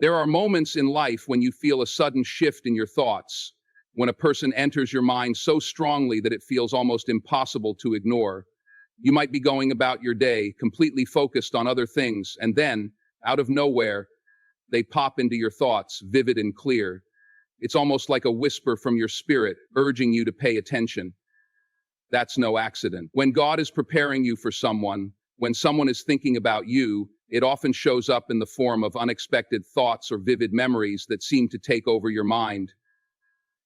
There are moments in life when you feel a sudden shift in your thoughts, when a person enters your mind so strongly that it feels almost impossible to ignore. You might be going about your day, completely focused on other things, and then, out of nowhere, they pop into your thoughts, vivid and clear. It's almost like a whisper from your spirit, urging you to pay attention. That's no accident. When God is preparing you for someone, when someone is thinking about you, it often shows up in the form of unexpected thoughts or vivid memories that seem to take over your mind.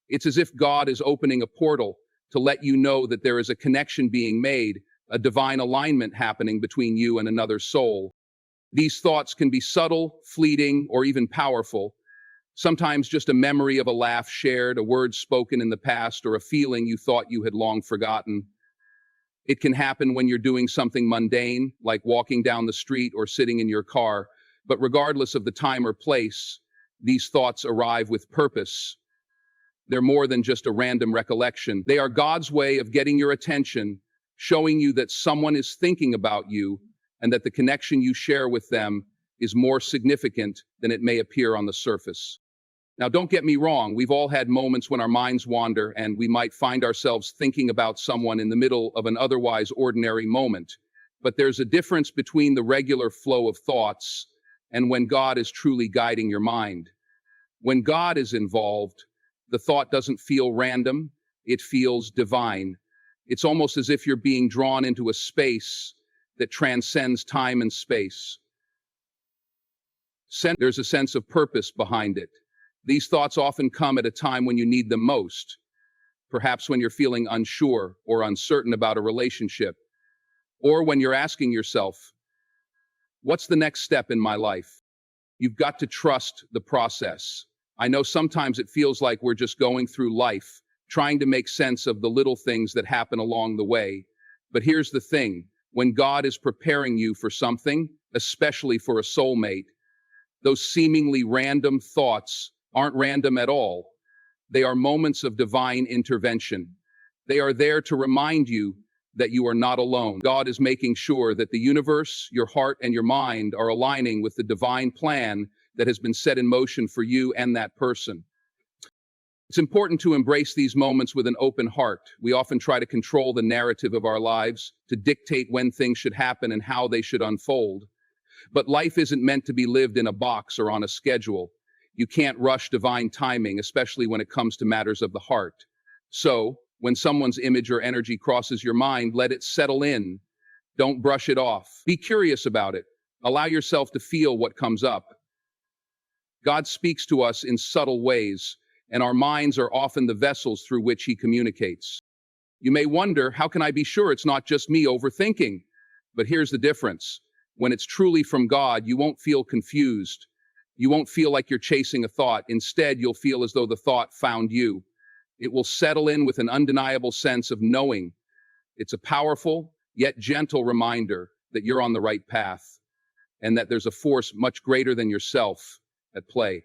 It's as if God is opening a portal to let you know that there is a connection being made, a divine alignment happening between you and another soul. These thoughts can be subtle, fleeting, or even powerful. Sometimes just a memory of a laugh shared, a word spoken in the past, or a feeling you thought you had long forgotten. It can happen when you're doing something mundane, like walking down the street or sitting in your car, but regardless of the time or place, these thoughts arrive with purpose. They're more than just a random recollection. They are God's way of getting your attention, showing you that someone is thinking about you and that the connection you share with them is more significant than it may appear on the surface. Now, don't get me wrong, we've all had moments when our minds wander and we might find ourselves thinking about someone in the middle of an otherwise ordinary moment. But there's a difference between the regular flow of thoughts and when God is truly guiding your mind. When God is involved, the thought doesn't feel random, it feels divine. It's almost as if you're being drawn into a space that transcends time and space. There's a sense of purpose behind it. These thoughts often come at a time when you need them most, perhaps when you're feeling unsure or uncertain about a relationship, or when you're asking yourself, what's the next step in my life? You've got to trust the process. I know sometimes it feels like we're just going through life, trying to make sense of the little things that happen along the way. But here's the thing, when God is preparing you for something, especially for a soulmate, those seemingly random thoughts aren't random at all. They are moments of divine intervention. They are there to remind you that you are not alone. God is making sure that the universe, your heart, and your mind are aligning with the divine plan that has been set in motion for you and that person. It's important to embrace these moments with an open heart. We often try to control the narrative of our lives, to dictate when things should happen and how they should unfold. But life isn't meant to be lived in a box or on a schedule. You can't rush divine timing, especially when it comes to matters of the heart. So, when someone's image or energy crosses your mind, let it settle in. Don't brush it off. Be curious about it. Allow yourself to feel what comes up. God speaks to us in subtle ways, and our minds are often the vessels through which He communicates. You may wonder, how can I be sure it's not just me overthinking? But here's the difference. When it's truly from God, you won't feel confused. You won't feel like you're chasing a thought. Instead, you'll feel as though the thought found you. It will settle in with an undeniable sense of knowing. It's a powerful, yet gentle reminder that you're on the right path, and that there's a force much greater than yourself at play.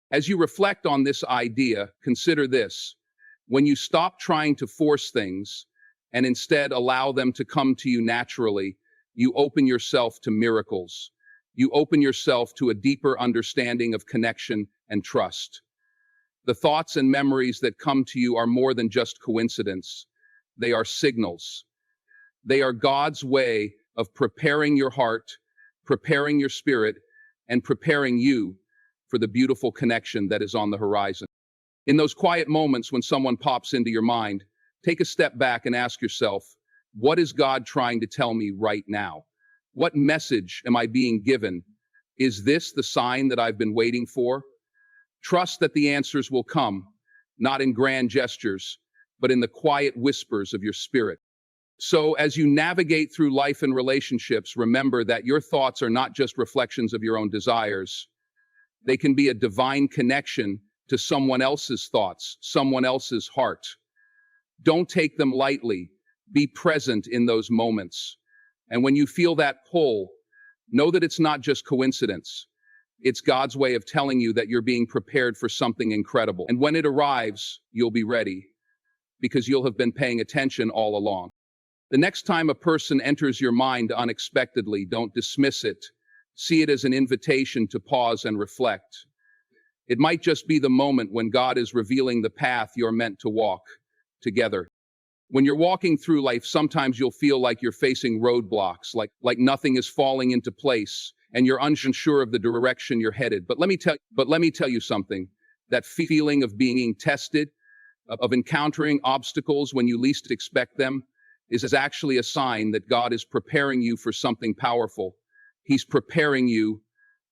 As you reflect on this idea, consider this. When you stop trying to force things and instead allow them to come to you naturally, you open yourself to miracles. You open yourself to a deeper understanding of connection and trust. The thoughts and memories that come to you are more than just coincidence. They are signals. They are God's way of preparing your heart, preparing your spirit, and preparing you for the beautiful connection that is on the horizon. In those quiet moments when someone pops into your mind, take a step back and ask yourself, what is God trying to tell me right now? What message am I being given? Is this the sign that I've been waiting for? Trust that the answers will come, not in grand gestures, but in the quiet whispers of your spirit. So as you navigate through life and relationships, remember that your thoughts are not just reflections of your own desires. They can be a divine connection to someone else's thoughts, someone else's heart. Don't take them lightly. Be present in those moments. And when you feel that pull, know that it's not just coincidence. It's God's way of telling you that you're being prepared for something incredible. And when it arrives, you'll be ready, because you'll have been paying attention all along. The next time a person enters your mind unexpectedly, don't dismiss it. See it as an invitation to pause and reflect. It might just be the moment when God is revealing the path you're meant to walk together. When you're walking through life, sometimes you'll feel like you're facing roadblocks, like nothing is falling into place and you're unsure of the direction you're headed. But let me tell you something. That feeling of being tested, of encountering obstacles when you least expect them, is actually a sign that God is preparing you for something powerful. He's preparing you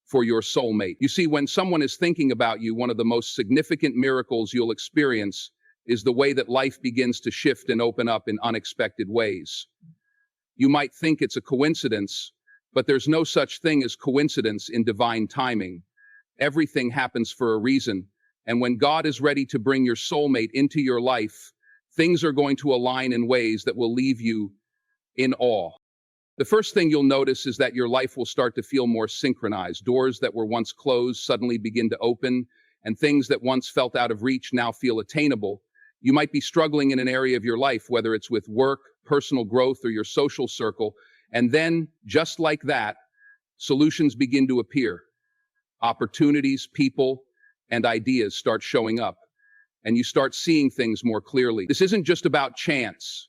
for your soulmate. You see, when someone is thinking about you, one of the most significant miracles you'll experience is the way that life begins to shift and open up in unexpected ways. You might think it's a coincidence, but there's no such thing as coincidence in divine timing. Everything happens for a reason, and when God is ready to bring your soulmate into your life, things are going to align in ways that will leave you in awe. The first thing you'll notice is that your life will start to feel more synchronized. Doors that were once closed suddenly begin to open, and things that once felt out of reach now feel attainable. You might be struggling in an area of your life, whether it's with work, personal growth, or your social circle, and then, just like that, solutions begin to appear. Opportunities, people, and ideas start showing up, and you start seeing things more clearly. This isn't just about chance.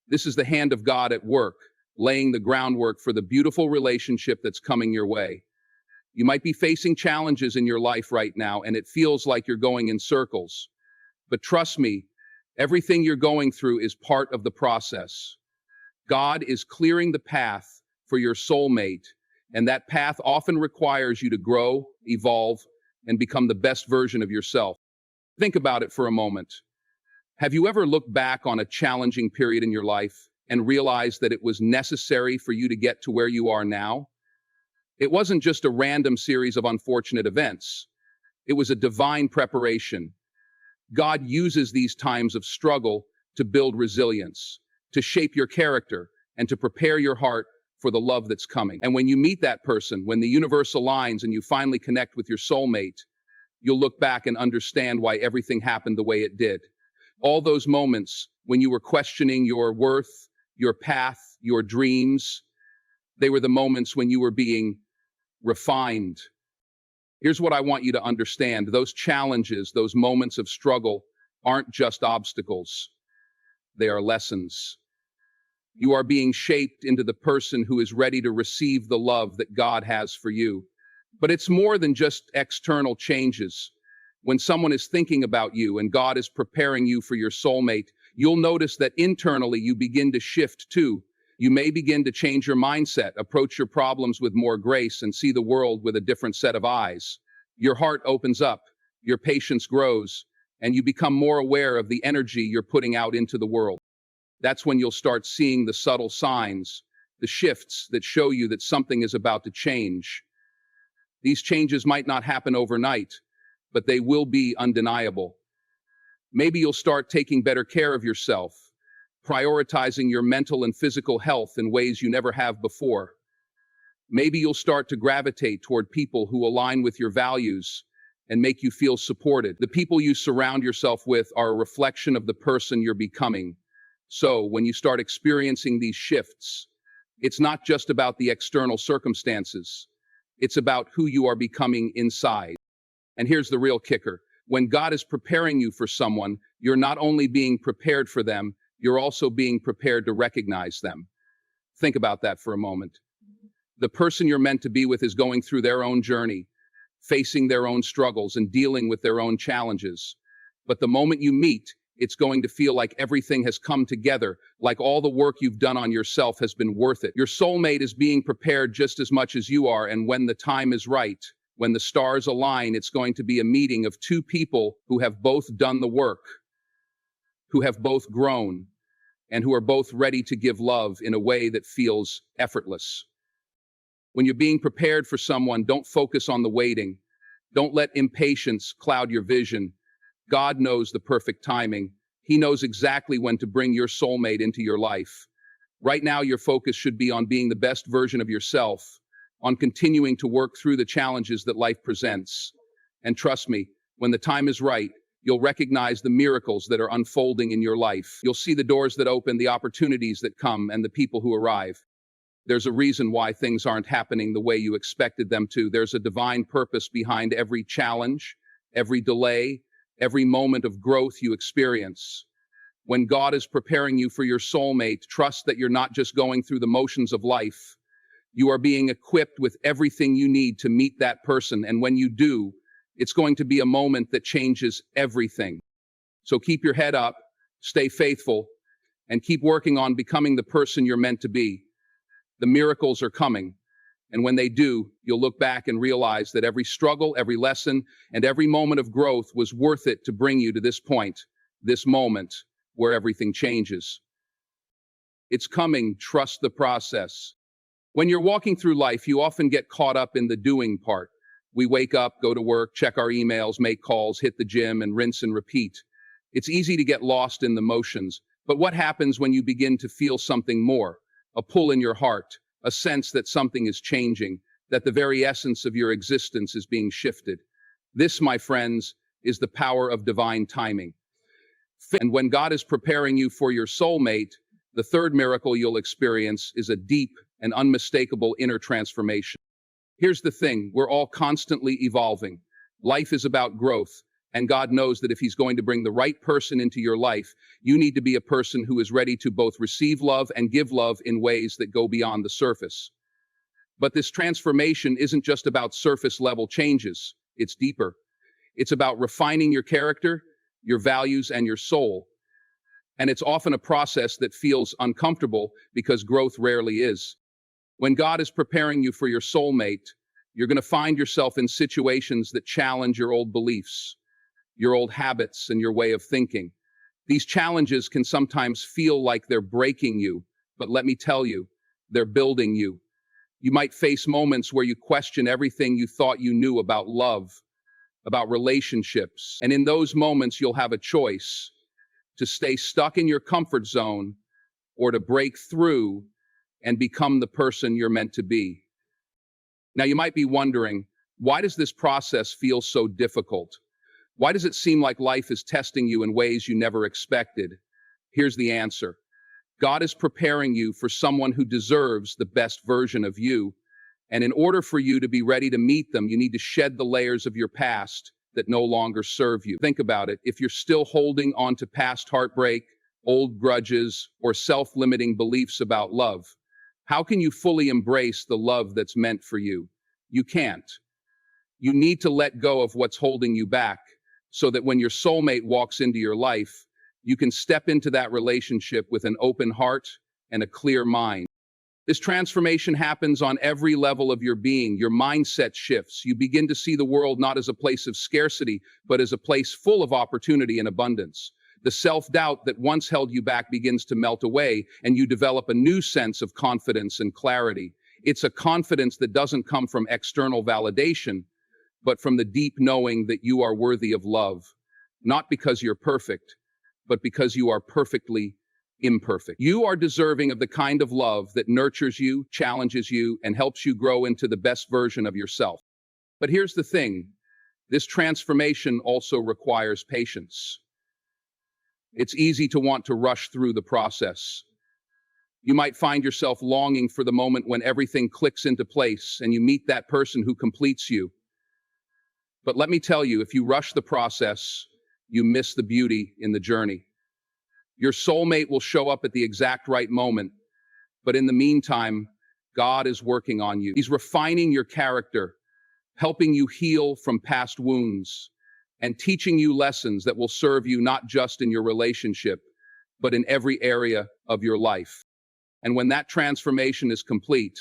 This is the hand of God at work, laying the groundwork for the beautiful relationship that's coming your way. You might be facing challenges in your life right now, and it feels like you're going in circles. But trust me, everything you're going through is part of the process. God is clearing the path for your soulmate, and that path often requires you to grow, evolve, and become the best version of yourself. Think about it for a moment. Have you ever looked back on a challenging period in your life and realized that it was necessary for you to get to where you are now? It wasn't just a random series of unfortunate events. It was a divine preparation. God uses these times of struggle to build resilience, to shape your character, and to prepare your heart for the love that's coming. And when you meet that person, when the universe aligns and you finally connect with your soulmate, you'll look back and understand why everything happened the way it did. All those moments when you were questioning your worth, your path, your dreams, they were the moments when you were being refined. Here's what I want you to understand. Those challenges, those moments of struggle aren't just obstacles. They are lessons. You are being shaped into the person who is ready to receive the love that God has for you. But it's more than just external changes. When someone is thinking about you and God is preparing you for your soulmate, you'll notice that internally you begin to shift too. You may begin to change your mindset, approach your problems with more grace, and see the world with a different set of eyes. Your heart opens up, your patience grows, and you become more aware of the energy you're putting out into the world. That's when you'll start seeing the subtle signs, the shifts that show you that something is about to change. These changes might not happen overnight, but they will be undeniable. Maybe you'll start taking better care of yourself, prioritizing your mental and physical health in ways you never have before. Maybe you'll start to gravitate toward people who align with your values and make you feel supported. The people you surround yourself with are a reflection of the person you're becoming. So, when you start experiencing these shifts, it's not just about the external circumstances. It's about who you are becoming inside. And here's the real kicker. When God is preparing you for someone, you're not only being prepared for them, you're also being prepared to recognize them. Think about that for a moment. The person you're meant to be with is going through their own journey, facing their own struggles and dealing with their own challenges. But the moment you meet, it's going to feel like everything has come together, like all the work you've done on yourself has been worth it. Your soulmate is being prepared just as much as you are, and when the time is right, when the stars align, it's going to be a meeting of two people who have both done the work, who have both grown, and who are both ready to give love in a way that feels effortless. When you're being prepared for someone, don't focus on the waiting. Don't let impatience cloud your vision. God knows the perfect timing. He knows exactly when to bring your soulmate into your life. Right now, your focus should be on being the best version of yourself, on continuing to work through the challenges that life presents. And trust me, when the time is right, you'll recognize the miracles that are unfolding in your life. You'll see the doors that open, the opportunities that come, and the people who arrive. There's a reason why things aren't happening the way you expected them to. There's a divine purpose behind every challenge, every delay, every moment of growth you experience. When God is preparing you for your soulmate, trust that you're not just going through the motions of life. You are being equipped with everything you need to meet that person, and when you do, it's going to be a moment that changes everything. So keep your head up, stay faithful, and keep working on becoming the person you're meant to be. The miracles are coming, and when they do, you'll look back and realize that every struggle, every lesson, and every moment of growth was worth it to bring you to this point, this moment where everything changes. It's coming, trust the process. When you're walking through life, you often get caught up in the doing part. We wake up, go to work, check our emails, make calls, hit the gym, and rinse and repeat. It's easy to get lost in the motions, but what happens when you begin to feel something more? A pull in your heart, a sense that something is changing, that the very essence of your existence is being shifted. This, my friends, is the power of divine timing. And when God is preparing you for your soulmate, the third miracle you'll experience is a deep and unmistakable inner transformation. Here's the thing, we're all constantly evolving. Life is about growth, and God knows that if He's going to bring the right person into your life, you need to be a person who is ready to both receive love and give love in ways that go beyond the surface. But this transformation isn't just about surface level changes, it's deeper. It's about refining your character, your values, and your soul. And it's often a process that feels uncomfortable because growth rarely is. When God is preparing you for your soulmate, you're going to find yourself in situations that challenge your old beliefs, your old habits, and your way of thinking. These challenges can sometimes feel like they're breaking you, but let me tell you, they're building you. You might face moments where you question everything you thought you knew about love, about relationships, and in those moments you'll have a choice to stay stuck in your comfort zone or to break through and become the person you're meant to be. Now, you might be wondering, why does this process feel so difficult? Why does it seem like life is testing you in ways you never expected? Here's the answer. God is preparing you for someone who deserves the best version of you. And in order for you to be ready to meet them, you need to shed the layers of your past that no longer serve you. Think about it. If you're still holding on to past heartbreak, old grudges, or self-limiting beliefs about love, how can you fully embrace the love that's meant for you? You can't. You need to let go of what's holding you back so that when your soulmate walks into your life, you can step into that relationship with an open heart and a clear mind. This transformation happens on every level of your being. Your mindset shifts. You begin to see the world not as a place of scarcity, but as a place full of opportunity and abundance. The self-doubt that once held you back begins to melt away, and you develop a new sense of confidence and clarity. It's a confidence that doesn't come from external validation, but from the deep knowing that you are worthy of love, not because you're perfect, but because you are perfectly imperfect. You are deserving of the kind of love that nurtures you, challenges you, and helps you grow into the best version of yourself. But here's the thing, this transformation also requires patience. It's easy to want to rush through the process. You might find yourself longing for the moment when everything clicks into place and you meet that person who completes you. But let me tell you, if you rush the process, you miss the beauty in the journey. Your soulmate will show up at the exact right moment, but in the meantime, God is working on you. He's refining your character, helping you heal from past wounds, and teaching you lessons that will serve you not just in your relationship, but in every area of your life. And when that transformation is complete,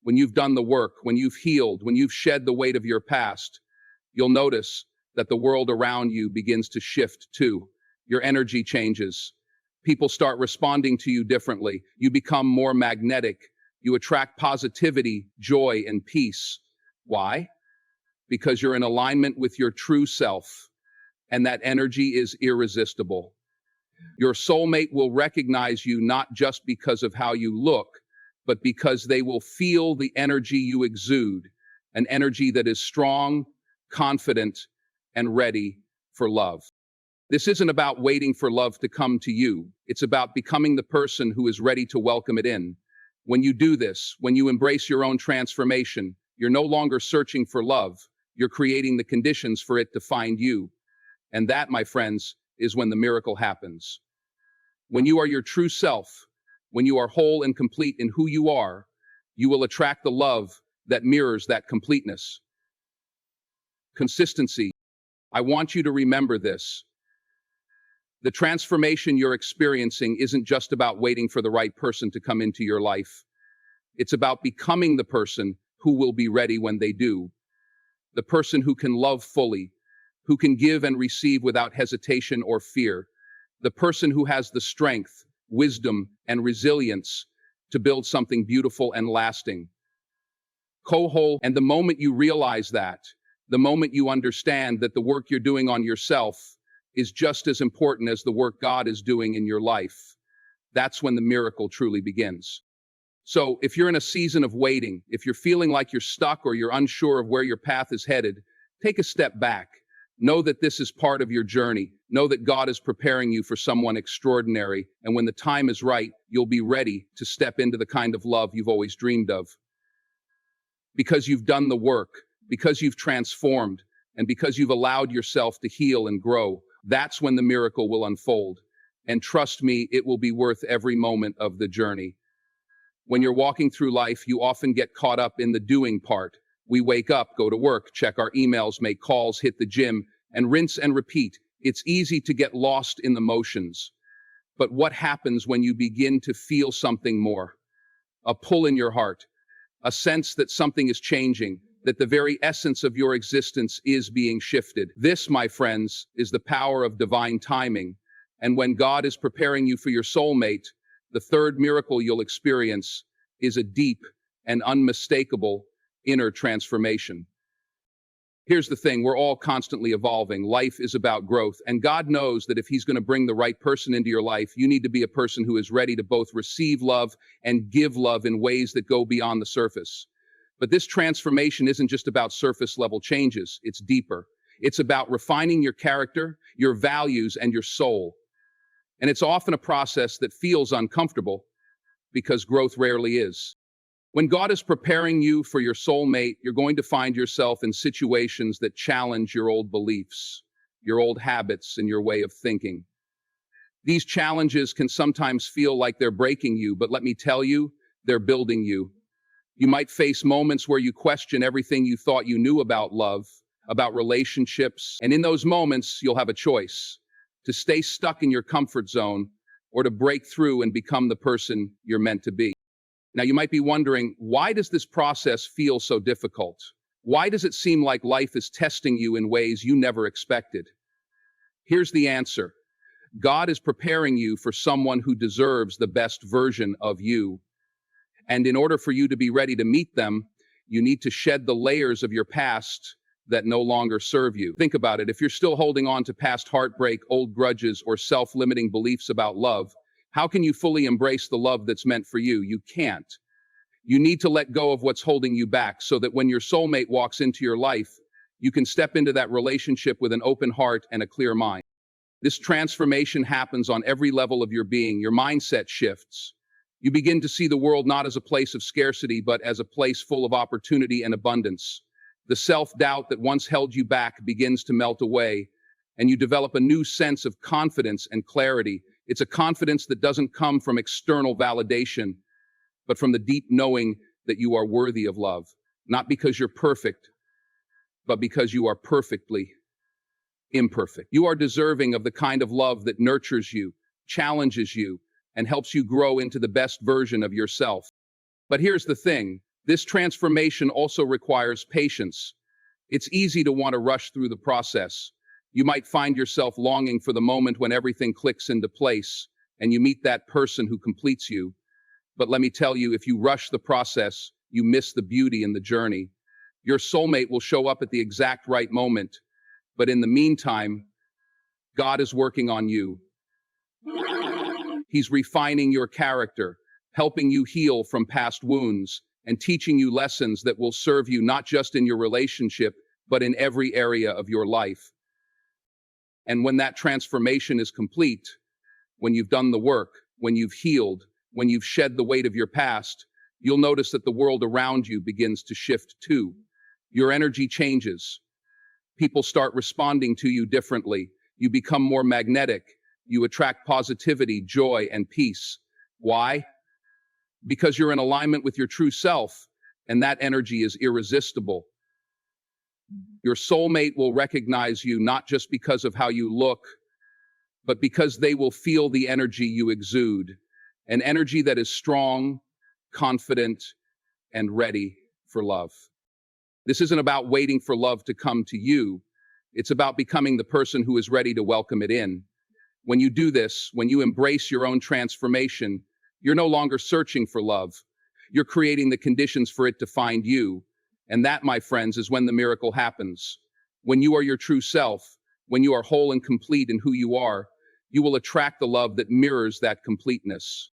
when you've done the work, when you've healed, when you've shed the weight of your past, you'll notice that the world around you begins to shift too. Your energy changes. People start responding to you differently. You become more magnetic. You attract positivity, joy, and peace. Why? Because you're in alignment with your true self, and that energy is irresistible. Your soulmate will recognize you not just because of how you look, but because they will feel the energy you exude, an energy that is strong, confident, and ready for love. This isn't about waiting for love to come to you. It's about becoming the person who is ready to welcome it in. When you do this, when you embrace your own transformation, you're no longer searching for love. You're creating the conditions for it to find you. And that, my friends, is when the miracle happens. When you are your true self, when you are whole and complete in who you are, you will attract the love that mirrors that completeness. Consistency. I want you to remember this. The transformation you're experiencing isn't just about waiting for the right person to come into your life. It's about becoming the person who will be ready when they do. The person who can love fully, who can give and receive without hesitation or fear. The person who has the strength, wisdom, and resilience to build something beautiful and lasting. And the moment you realize that, the moment you understand that the work you're doing on yourself is just as important as the work God is doing in your life, that's when the miracle truly begins. So if you're in a season of waiting, if you're feeling like you're stuck or you're unsure of where your path is headed, take a step back. Know that this is part of your journey. Know that God is preparing you for someone extraordinary, and when the time is right, you'll be ready to step into the kind of love you've always dreamed of. Because you've done the work, because you've transformed, and because you've allowed yourself to heal and grow, that's when the miracle will unfold. And trust me, it will be worth every moment of the journey. When you're walking through life, you often get caught up in the doing part. We wake up, go to work, check our emails, make calls, hit the gym, and rinse and repeat. It's easy to get lost in the motions. But what happens when you begin to feel something more? A pull in your heart, a sense that something is changing, that the very essence of your existence is being shifted. This, my friends, is the power of divine timing. And when God is preparing you for your soulmate, the third miracle you'll experience is a deep and unmistakable inner transformation. Here's the thing, we're all constantly evolving. Life is about growth, and God knows that if He's going to bring the right person into your life, you need to be a person who is ready to both receive love and give love in ways that go beyond the surface. But this transformation isn't just about surface level changes, it's deeper. It's about refining your character, your values, and your soul. And it's often a process that feels uncomfortable because growth rarely is. When God is preparing you for your soulmate, you're going to find yourself in situations that challenge your old beliefs, your old habits, and your way of thinking. These challenges can sometimes feel like they're breaking you, but let me tell you, they're building you. You might face moments where you question everything you thought you knew about love, about relationships, and in those moments, you'll have a choice: to stay stuck in your comfort zone or to break through and become the person you're meant to be. Now, you might be wondering, why does this process feel so difficult? Why does it seem like life is testing you in ways you never expected? Here's the answer. God is preparing you for someone who deserves the best version of you. And in order for you to be ready to meet them, you need to shed the layers of your past that no longer serve you. Think about it. If you're still holding on to past heartbreak, old grudges, or self-limiting beliefs about love, how can you fully embrace the love that's meant for you? You can't. You need to let go of what's holding you back so that when your soulmate walks into your life, you can step into that relationship with an open heart and a clear mind. This transformation happens on every level of your being. Your mindset shifts. You begin to see the world not as a place of scarcity, but as a place full of opportunity and abundance. The self-doubt that once held you back begins to melt away, and you develop a new sense of confidence and clarity. It's a confidence that doesn't come from external validation, but from the deep knowing that you are worthy of love, not because you're perfect, but because you are perfectly imperfect. You are deserving of the kind of love that nurtures you, challenges you, and helps you grow into the best version of yourself. But here's the thing. This transformation also requires patience. It's easy to want to rush through the process. You might find yourself longing for the moment when everything clicks into place and you meet that person who completes you. But let me tell you, if you rush the process, you miss the beauty in the journey. Your soulmate will show up at the exact right moment. But in the meantime, God is working on you. He's refining your character, helping you heal from past wounds, and teaching you lessons that will serve you not just in your relationship, but in every area of your life. And when that transformation is complete, when you've done the work, when you've healed, when you've shed the weight of your past, you'll notice that the world around you begins to shift too. Your energy changes. People start responding to you differently. You become more magnetic. You attract positivity, joy, and peace. Why? Because you're in alignment with your true self, and that energy is irresistible. Your soulmate will recognize you not just because of how you look, but because they will feel the energy you exude, an energy that is strong, confident, and ready for love. This isn't about waiting for love to come to you. It's about becoming the person who is ready to welcome it in. When you do this, when you embrace your own transformation, you're no longer searching for love. You're creating the conditions for it to find you. And that, my friends, is when the miracle happens. When you are your true self, when you are whole and complete in who you are, you will attract the love that mirrors that completeness.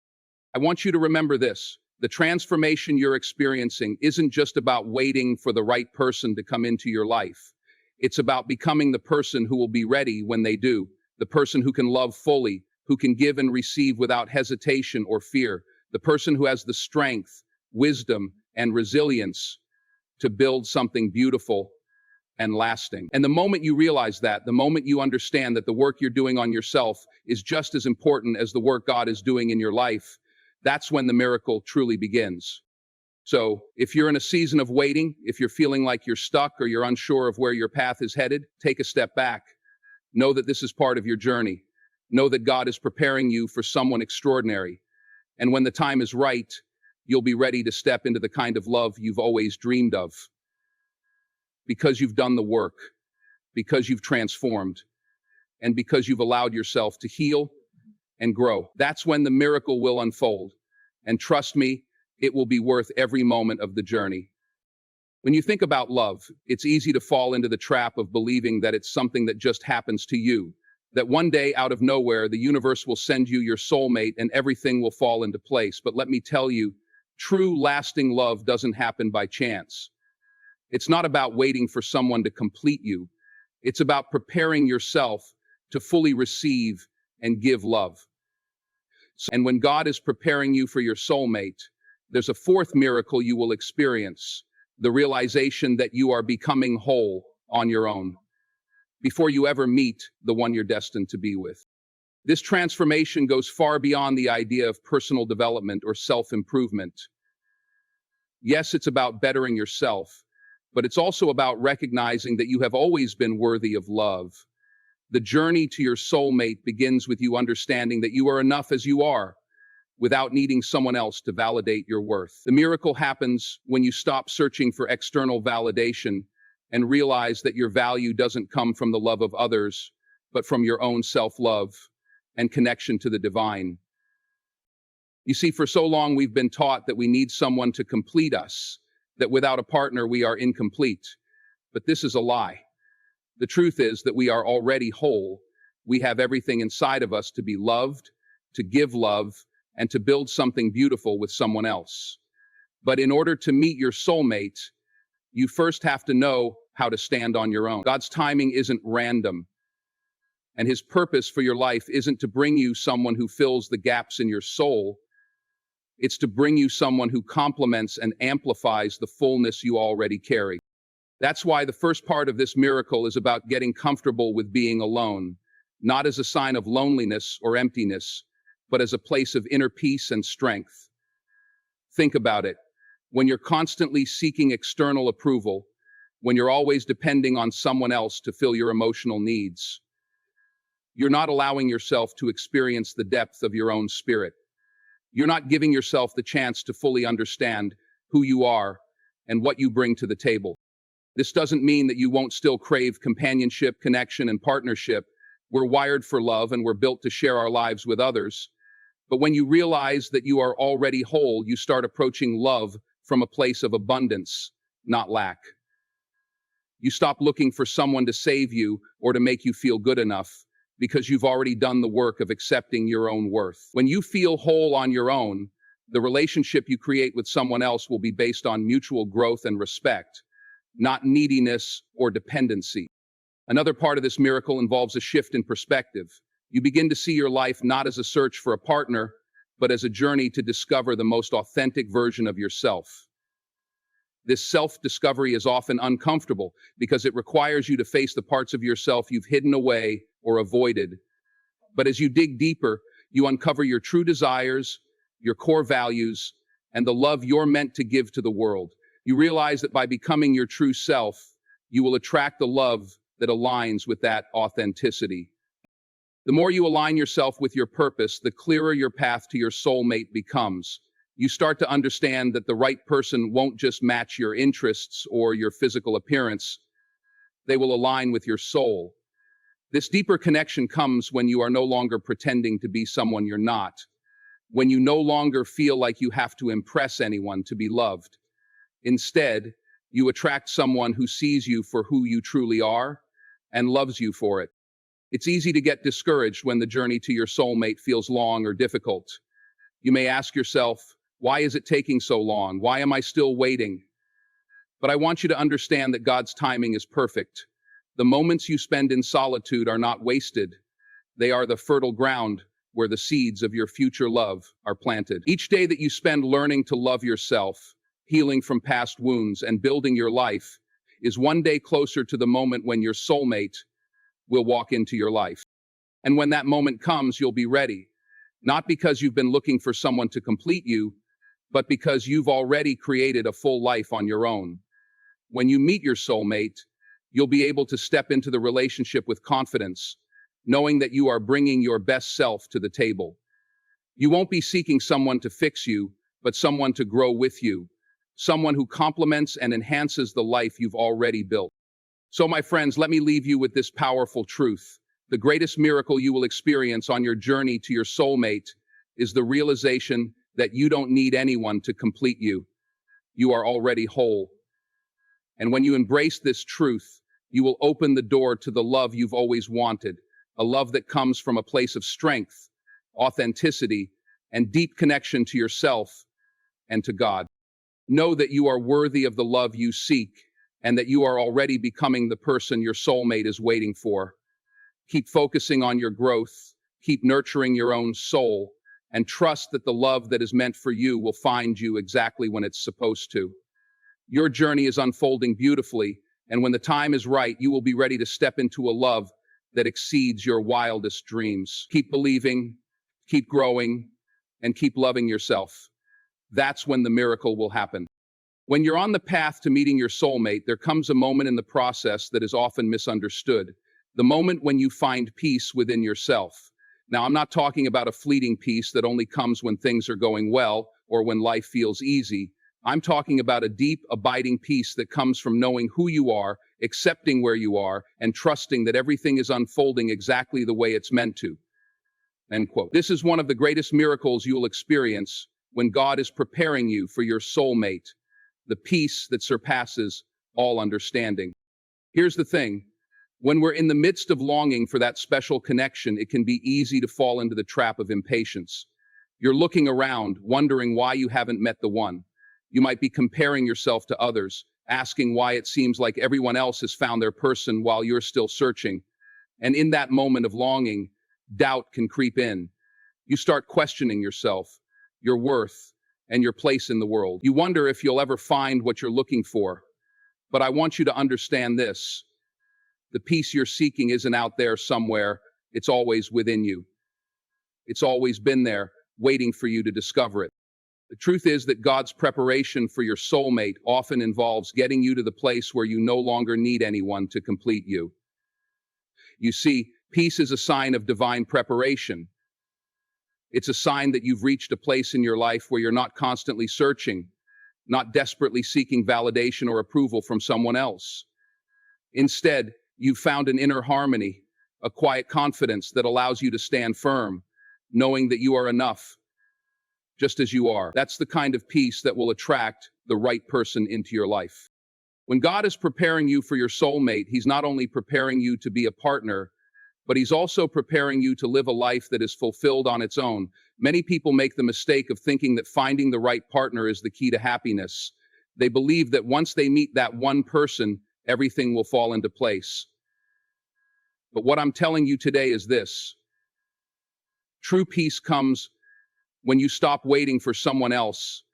I want you to remember this. The transformation you're experiencing isn't just about waiting for the right person to come into your life. It's about becoming the person who will be ready when they do, the person who can love fully, who can give and receive without hesitation or fear, the person who has the strength, wisdom, and resilience to build something beautiful and lasting. And the moment you realize that, the moment you understand that the work you're doing on yourself is just as important as the work God is doing in your life, that's when the miracle truly begins. So if you're in a season of waiting, if you're feeling like you're stuck or you're unsure of where your path is headed, take a step back. Know that this is part of your journey. Know that God is preparing you for someone extraordinary. And when the time is right, you'll be ready to step into the kind of love you've always dreamed of. Because you've done the work, because you've transformed, and because you've allowed yourself to heal and grow. That's when the miracle will unfold. And trust me, it will be worth every moment of the journey. When you think about love, it's easy to fall into the trap of believing that it's something that just happens to you, that one day out of nowhere, the universe will send you your soulmate and everything will fall into place. But let me tell you, true lasting love doesn't happen by chance. It's not about waiting for someone to complete you. It's about preparing yourself to fully receive and give love. And when God is preparing you for your soulmate, there's a fourth miracle you will experience, the realization that you are becoming whole on your own before you ever meet the one you're destined to be with. This transformation goes far beyond the idea of personal development or self-improvement. Yes, it's about bettering yourself, but it's also about recognizing that you have always been worthy of love. The journey to your soulmate begins with you understanding that you are enough as you are, without needing someone else to validate your worth. The miracle happens when you stop searching for external validation and realize that your value doesn't come from the love of others, but from your own self-love and connection to the divine. You see, for so long we've been taught that we need someone to complete us, that without a partner we are incomplete. But this is a lie. The truth is that we are already whole. We have everything inside of us to be loved, to give love, and to build something beautiful with someone else. But in order to meet your soulmate, you first have to know how to stand on your own. God's timing isn't random, and his purpose for your life isn't to bring you someone who fills the gaps in your soul. It's to bring you someone who complements and amplifies the fullness you already carry. That's why the first part of this miracle is about getting comfortable with being alone, not as a sign of loneliness or emptiness, but as a place of inner peace and strength. Think about it. When you're constantly seeking external approval, when you're always depending on someone else to fill your emotional needs, you're not allowing yourself to experience the depth of your own spirit. You're not giving yourself the chance to fully understand who you are and what you bring to the table. This doesn't mean that you won't still crave companionship, connection, and partnership. We're wired for love and we're built to share our lives with others. But when you realize that you are already whole, you start approaching love from a place of abundance, not lack. You stop looking for someone to save you or to make you feel good enough, because you've already done the work of accepting your own worth. When you feel whole on your own, the relationship you create with someone else will be based on mutual growth and respect, not neediness or dependency. Another part of this miracle involves a shift in perspective. You begin to see your life not as a search for a partner, but as a journey to discover the most authentic version of yourself. This self-discovery is often uncomfortable because it requires you to face the parts of yourself you've hidden away or avoided. But as you dig deeper, you uncover your true desires, your core values, and the love you're meant to give to the world. You realize that by becoming your true self, you will attract the love that aligns with that authenticity. The more you align yourself with your purpose, the clearer your path to your soulmate becomes. You start to understand that the right person won't just match your interests or your physical appearance, they will align with your soul. This deeper connection comes when you are no longer pretending to be someone you're not, when you no longer feel like you have to impress anyone to be loved. Instead, you attract someone who sees you for who you truly are and loves you for it. It's easy to get discouraged when the journey to your soulmate feels long or difficult. You may ask yourself, why is it taking so long? Why am I still waiting? But I want you to understand that God's timing is perfect. The moments you spend in solitude are not wasted. They are the fertile ground where the seeds of your future love are planted. Each day that you spend learning to love yourself, healing from past wounds, and building your life is one day closer to the moment when your soulmate will walk into your life. And when that moment comes, you'll be ready, not because you've been looking for someone to complete you, but because you've already created a full life on your own. When you meet your soulmate, you'll be able to step into the relationship with confidence, knowing that you are bringing your best self to the table. You won't be seeking someone to fix you, but someone to grow with you, someone who complements and enhances the life you've already built. So, my friends, let me leave you with this powerful truth. The greatest miracle you will experience on your journey to your soulmate is the realization that you don't need anyone to complete you. You are already whole. And when you embrace this truth, you will open the door to the love you've always wanted, a love that comes from a place of strength, authenticity, and deep connection to yourself and to God. Know that you are worthy of the love you seek and that you are already becoming the person your soulmate is waiting for. Keep focusing on your growth, keep nurturing your own soul, and trust that the love that is meant for you will find you exactly when it's supposed to. Your journey is unfolding beautifully, and when the time is right, you will be ready to step into a love that exceeds your wildest dreams. Keep believing, keep growing, and keep loving yourself. That's when the miracle will happen. When you're on the path to meeting your soulmate, there comes a moment in the process that is often misunderstood. The moment when you find peace within yourself. Now, I'm not talking about a fleeting peace that only comes when things are going well or when life feels easy. I'm talking about a deep, abiding peace that comes from knowing who you are, accepting where you are, and trusting that everything is unfolding exactly the way it's meant to. End quote. This is one of the greatest miracles you'll experience when God is preparing you for your soulmate, the peace that surpasses all understanding. Here's the thing. When we're in the midst of longing for that special connection, it can be easy to fall into the trap of impatience. You're looking around, wondering why you haven't met the one. You might be comparing yourself to others, asking why it seems like everyone else has found their person while you're still searching. And in that moment of longing, doubt can creep in. You start questioning yourself, your worth, and your place in the world. You wonder if you'll ever find what you're looking for. But I want you to understand this. The peace you're seeking isn't out there somewhere. It's always within you. It's always been there, waiting for you to discover it. The truth is that God's preparation for your soulmate often involves getting you to the place where you no longer need anyone to complete you. You see, peace is a sign of divine preparation. It's a sign that you've reached a place in your life where you're not constantly searching, not desperately seeking validation or approval from someone else. Instead, you've found an inner harmony, a quiet confidence that allows you to stand firm, knowing that you are enough, just as you are. That's the kind of peace that will attract the right person into your life. When God is preparing you for your soulmate, He's not only preparing you to be a partner, but He's also preparing you to live a life that is fulfilled on its own. Many people make the mistake of thinking that finding the right partner is the key to happiness. They believe that once they meet that one person, everything will fall into place. But what I'm telling you today is this. True peace comes when you stop waiting for someone else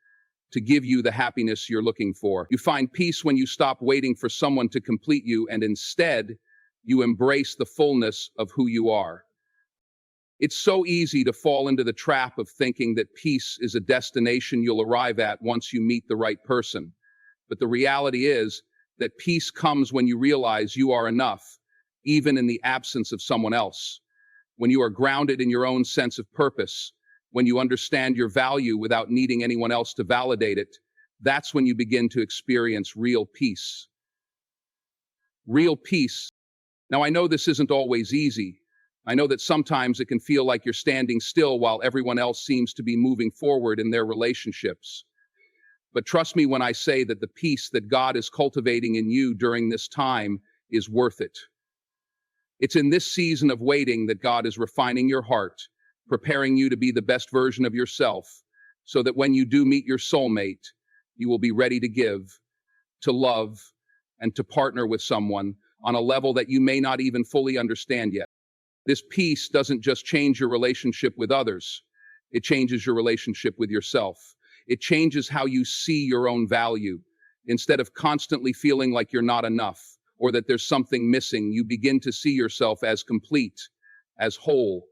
to give you the happiness you're looking for. You find peace when you stop waiting for someone to complete you and instead you embrace the fullness of who you are. It's so easy to fall into the trap of thinking that peace is a destination you'll arrive at once you meet the right person. But the reality is that peace comes when you realize you are enough, even in the absence of someone else. When you are grounded in your own sense of purpose, when you understand your value without needing anyone else to validate it, that's when you begin to experience real peace. Real peace. Now, I know this isn't always easy. I know that sometimes it can feel like you're standing still while everyone else seems to be moving forward in their relationships. But trust me when I say that the peace that God is cultivating in you during this time is worth it. It's in this season of waiting that God is refining your heart, preparing you to be the best version of yourself, so that when you do meet your soulmate, you will be ready to give, to love, and to partner with someone on a level that you may not even fully understand yet. This peace doesn't just change your relationship with others, it changes your relationship with yourself. It changes how you see your own value. Instead of constantly feeling like you're not enough or that there's something missing, you begin to see yourself as complete, as whole.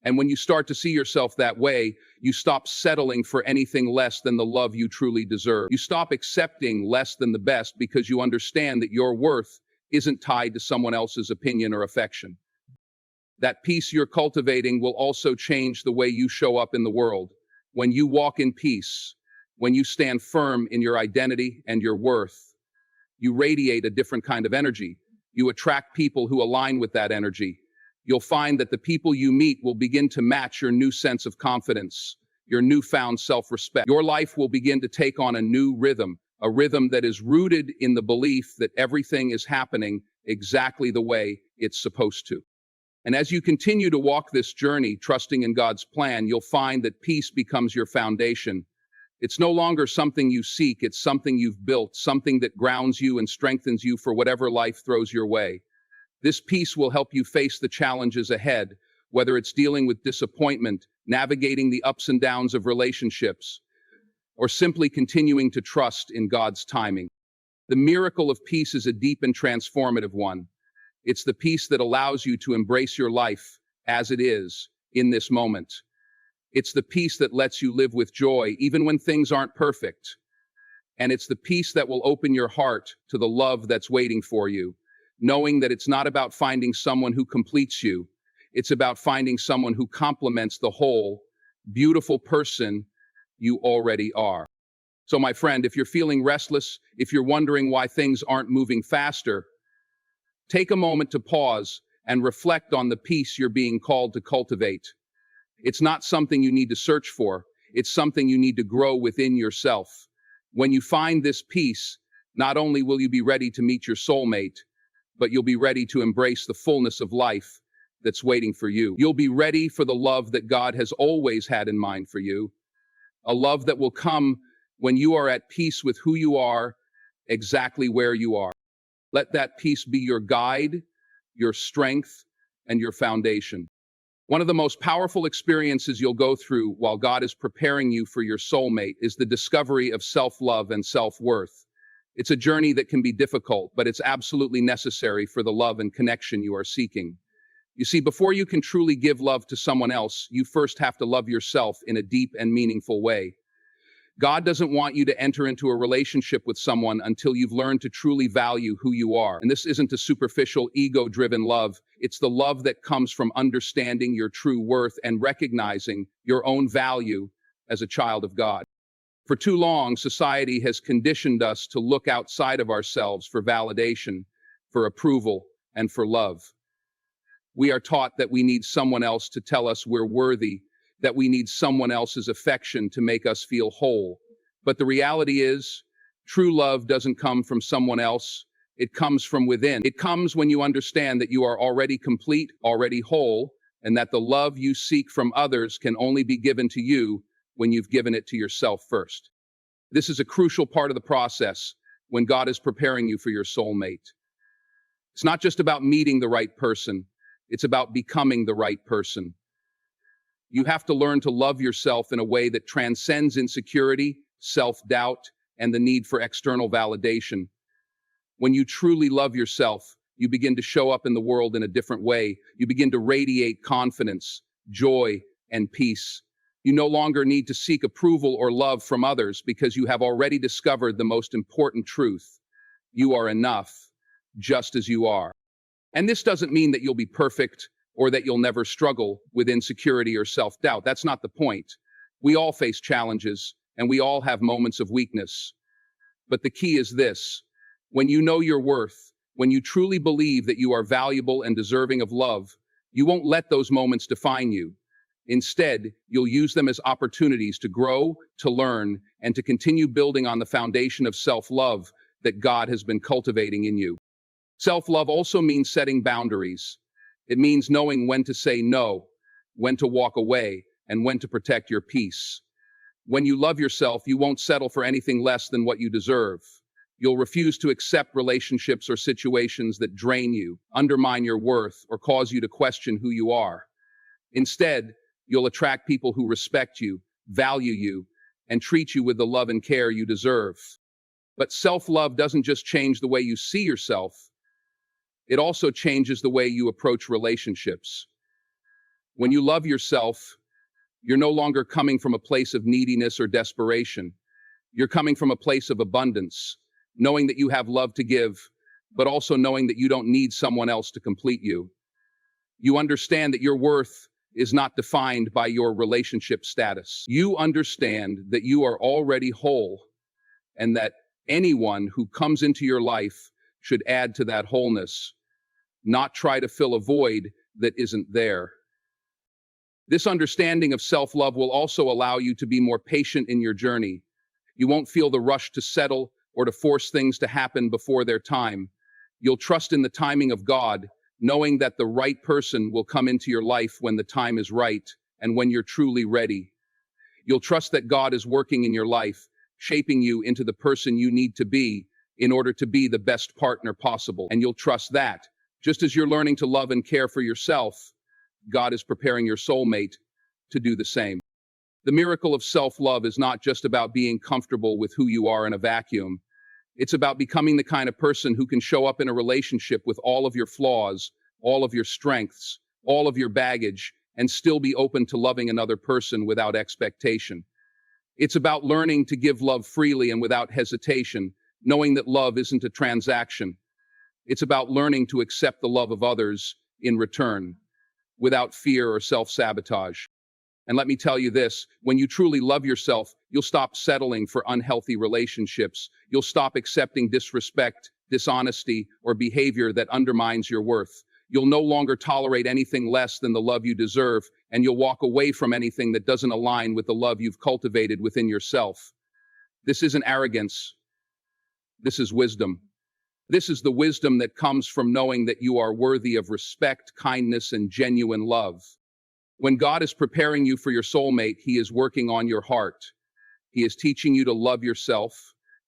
And when you start to see yourself that way, you stop settling for anything less than the love you truly deserve. You stop accepting less than the best because you understand that your worth isn't tied to someone else's opinion or affection. That peace you're cultivating will also change the way you show up in the world. When you walk in peace, when you stand firm in your identity and your worth, you radiate a different kind of energy. You attract people who align with that energy. You'll find that the people you meet will begin to match your new sense of confidence, your newfound self-respect. Your life will begin to take on a new rhythm, a rhythm that is rooted in the belief that everything is happening exactly the way it's supposed to. And as you continue to walk this journey, trusting in God's plan, you'll find that peace becomes your foundation. It's no longer something you seek, it's something you've built, something that grounds you and strengthens you for whatever life throws your way. This peace will help you face the challenges ahead, whether it's dealing with disappointment, navigating the ups and downs of relationships, or simply continuing to trust in God's timing. The miracle of peace is a deep and transformative one. It's the peace that allows you to embrace your life as it is in this moment. It's the peace that lets you live with joy even when things aren't perfect. And it's the peace that will open your heart to the love that's waiting for you, knowing that it's not about finding someone who completes you. It's about finding someone who complements the whole, beautiful person you already are. So, my friend, if you're feeling restless, if you're wondering why things aren't moving faster, take a moment to pause and reflect on the peace you're being called to cultivate. It's not something you need to search for. It's something you need to grow within yourself. When you find this peace, not only will you be ready to meet your soulmate, but you'll be ready to embrace the fullness of life that's waiting for you. You'll be ready for the love that God has always had in mind for you, a love that will come when you are at peace with who you are, exactly where you are. Let that peace be your guide, your strength, and your foundation. One of the most powerful experiences you'll go through while God is preparing you for your soulmate is the discovery of self-love and self-worth. It's a journey that can be difficult, but it's absolutely necessary for the love and connection you are seeking. You see, before you can truly give love to someone else, you first have to love yourself in a deep and meaningful way. God doesn't want you to enter into a relationship with someone until you've learned to truly value who you are. And this isn't a superficial, ego-driven love. It's the love that comes from understanding your true worth and recognizing your own value as a child of God. For too long, society has conditioned us to look outside of ourselves for validation, for approval, and for love. We are taught that we need someone else to tell us we're worthy, that we need someone else's affection to make us feel whole. But the reality is, true love doesn't come from someone else. It comes from within. It comes when you understand that you are already complete, already whole, and that the love you seek from others can only be given to you when you've given it to yourself first. This is a crucial part of the process when God is preparing you for your soulmate. It's not just about meeting the right person. It's about becoming the right person. You have to learn to love yourself in a way that transcends insecurity, self-doubt, and the need for external validation. When you truly love yourself, you begin to show up in the world in a different way. You begin to radiate confidence, joy, and peace. You no longer need to seek approval or love from others because you have already discovered the most important truth. You are enough, just as you are. And this doesn't mean that you'll be perfect or that you'll never struggle with insecurity or self-doubt. That's not the point. We all face challenges, and we all have moments of weakness. But the key is this: when you know your worth, when you truly believe that you are valuable and deserving of love, you won't let those moments define you. Instead, you'll use them as opportunities to grow, to learn, and to continue building on the foundation of self-love that God has been cultivating in you. Self-love also means setting boundaries. It means knowing when to say no, when to walk away, and when to protect your peace. When you love yourself, you won't settle for anything less than what you deserve. You'll refuse to accept relationships or situations that drain you, undermine your worth, or cause you to question who you are. Instead, you'll attract people who respect you, value you, and treat you with the love and care you deserve. But self-love doesn't just change the way you see yourself, it also changes the way you approach relationships. When you love yourself, you're no longer coming from a place of neediness or desperation. You're coming from a place of abundance, knowing that you have love to give, but also knowing that you don't need someone else to complete you. You understand that your worth is not defined by your relationship status. You understand that you are already whole, and that anyone who comes into your life should add to that wholeness, not try to fill a void that isn't there. This understanding of self-love will also allow you to be more patient in your journey. You won't feel the rush to settle or to force things to happen before their time. You'll trust in the timing of God, knowing that the right person will come into your life when the time is right and when you're truly ready. You'll trust that God is working in your life, shaping you into the person you need to be in order to be the best partner possible. And you'll trust that, just as you're learning to love and care for yourself, God is preparing your soulmate to do the same. The miracle of self-love is not just about being comfortable with who you are in a vacuum. It's about becoming the kind of person who can show up in a relationship with all of your flaws, all of your strengths, all of your baggage, and still be open to loving another person without expectation. It's about learning to give love freely and without hesitation, knowing that love isn't a transaction. It's about learning to accept the love of others in return, without fear or self-sabotage. And let me tell you this, when you truly love yourself, you'll stop settling for unhealthy relationships. You'll stop accepting disrespect, dishonesty, or behavior that undermines your worth. You'll no longer tolerate anything less than the love you deserve, and you'll walk away from anything that doesn't align with the love you've cultivated within yourself. This isn't arrogance. This is wisdom. This is the wisdom that comes from knowing that you are worthy of respect, kindness, and genuine love. When God is preparing you for your soulmate, He is working on your heart. He is teaching you to love yourself,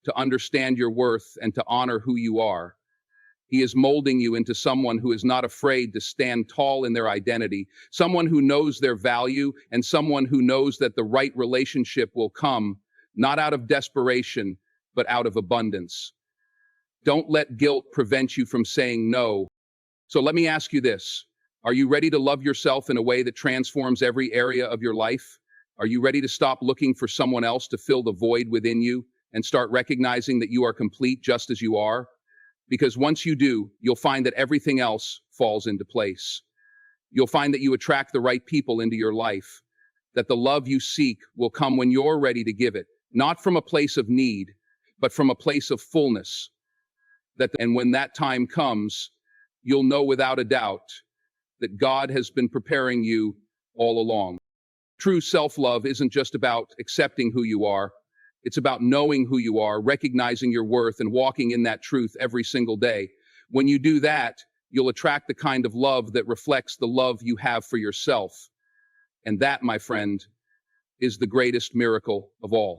to understand your worth, and to honor who you are. He is molding you into someone who is not afraid to stand tall in their identity, someone who knows their value, and someone who knows that the right relationship will come, not out of desperation, but out of abundance. Don't let guilt prevent you from saying no. So let me ask you this. Are you ready to love yourself in a way that transforms every area of your life? Are you ready to stop looking for someone else to fill the void within you and start recognizing that you are complete just as you are? Because once you do, you'll find that everything else falls into place. You'll find that you attract the right people into your life, that the love you seek will come when you're ready to give it, not from a place of need, but from a place of fullness. And when that time comes, you'll know without a doubt that God has been preparing you all along. True self-love isn't just about accepting who you are. It's about knowing who you are, recognizing your worth, and walking in that truth every single day. When you do that, you'll attract the kind of love that reflects the love you have for yourself. And that, my friend, is the greatest miracle of all.